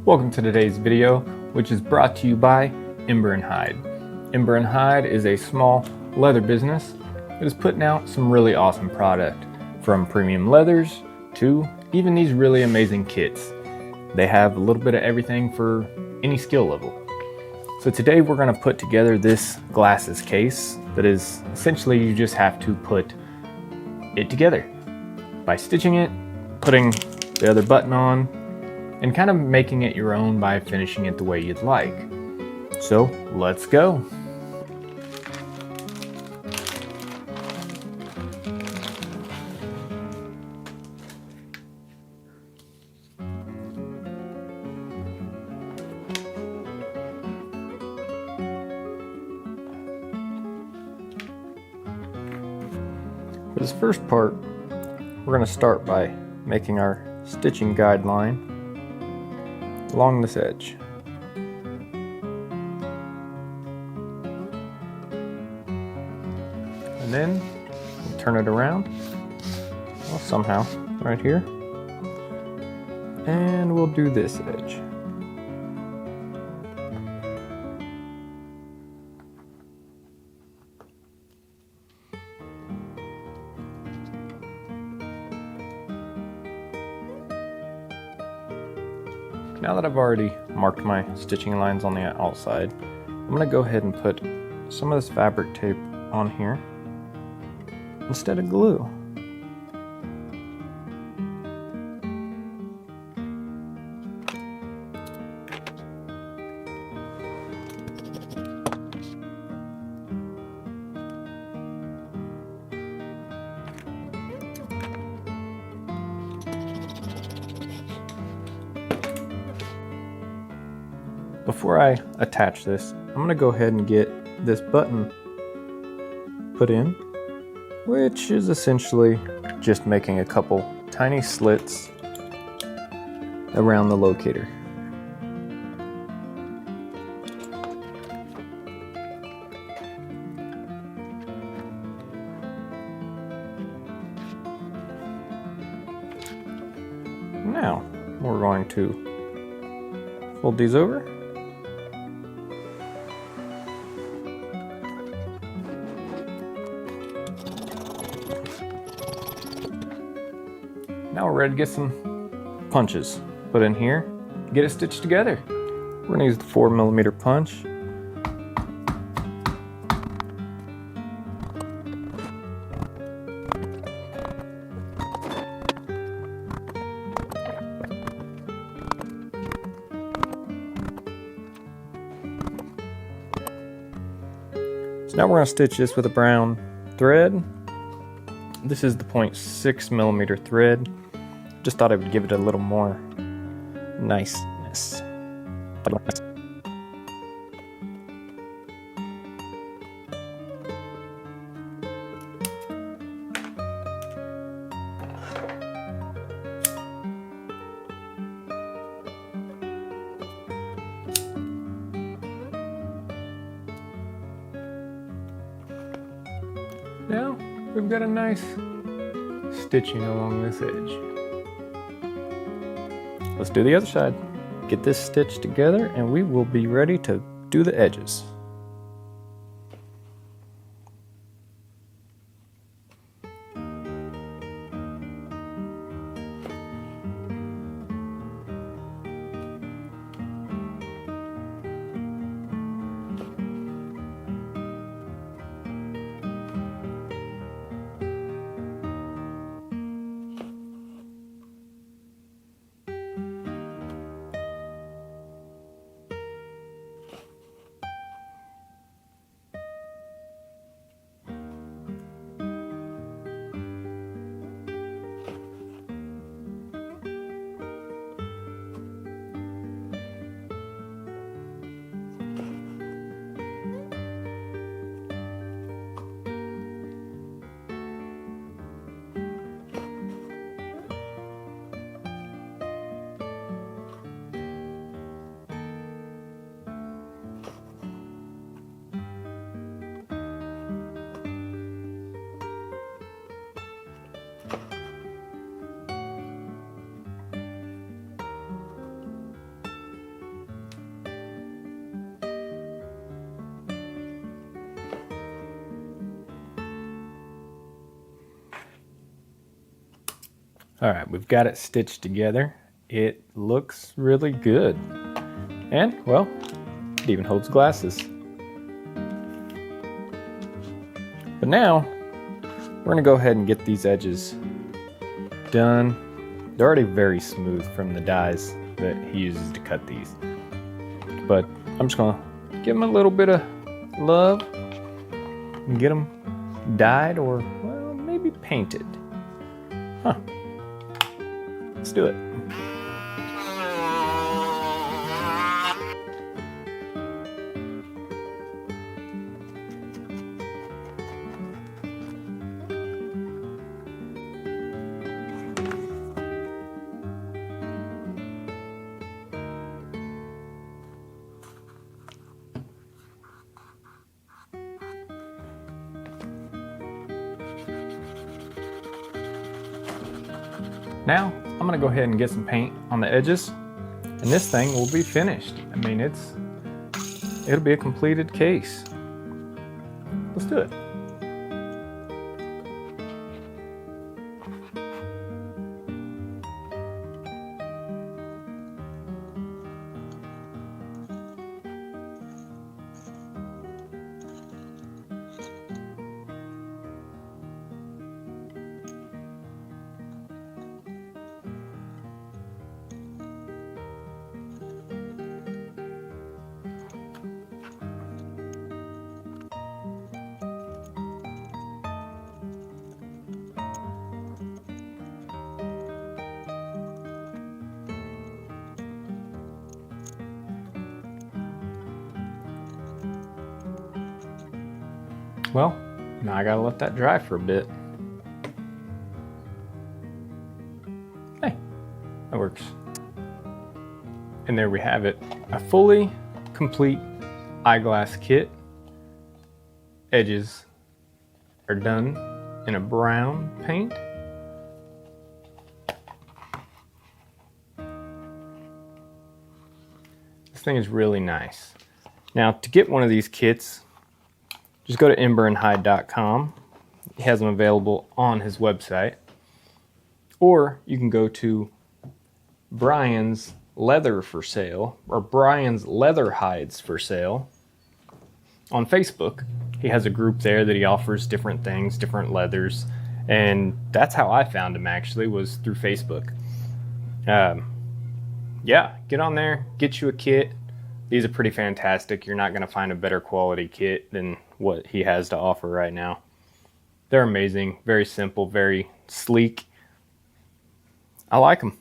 Welcome to today's video, which is brought to you by Ember Hide. Ember Hide is a small leather business that is putting out some really awesome product, from premium leathers to even these really amazing kits. They have a little bit of everything for any skill level. So today we're going to put together this glasses case that is essentially you just have to put it together by stitching it, putting the other button on, and kind of making it your own by finishing it the way you'd like. So let's go. For this first part, we're going to start by making our stitching guideline along this edge. And then we'll turn it around, well, somehow, right here. And we'll do this edge. Now that I've already marked my stitching lines on the outside, I'm going to go ahead and put some of this fabric tape on here instead of glue. Before I attach this, I'm going to go ahead and get this button put in, which is essentially just making a couple tiny slits around the locator. Now we're going to fold these over. Now we're ready to get some punches put in here, get it stitched together. We're going to use the 4mm punch. So now we're going to stitch this with a brown thread. This is the 0.6mm thread. Just thought I would give it a little more niceness. Now we've got a nice stitching along this edge. Let's do the other side. Get this stitched together and we will be ready to do the edges. All right, we've got it stitched together. It looks really good. And, well, it even holds glasses. But now, we're gonna go ahead and get these edges done. They're already very smooth from the dies that he uses to cut these. But I'm just gonna give them a little bit of love and get them dyed or, well, maybe painted. Huh. Let's do it. Now, I'm gonna go ahead and get some paint on the edges, and this thing will be finished. I mean, it'll be a completed case. Let's do it. Well, now I gotta let that dry for a bit. Hey, that works. And there we have it. A fully complete eyeglass kit. Edges are done in a brown paint. This thing is really nice. Now, to get one of these kits, just go to emberandhide.com. He has them available on his website. Or you can go to Brian's Leather for Sale, or Brian's Leather Hides for Sale on Facebook. He has a group there that he offers different things, different leathers. And that's how I found him, actually, was through Facebook. Yeah, get on there, get you a kit. These are pretty fantastic. You're not going to find a better quality kit than what he has to offer right now. They're amazing, very simple, very sleek. I like them.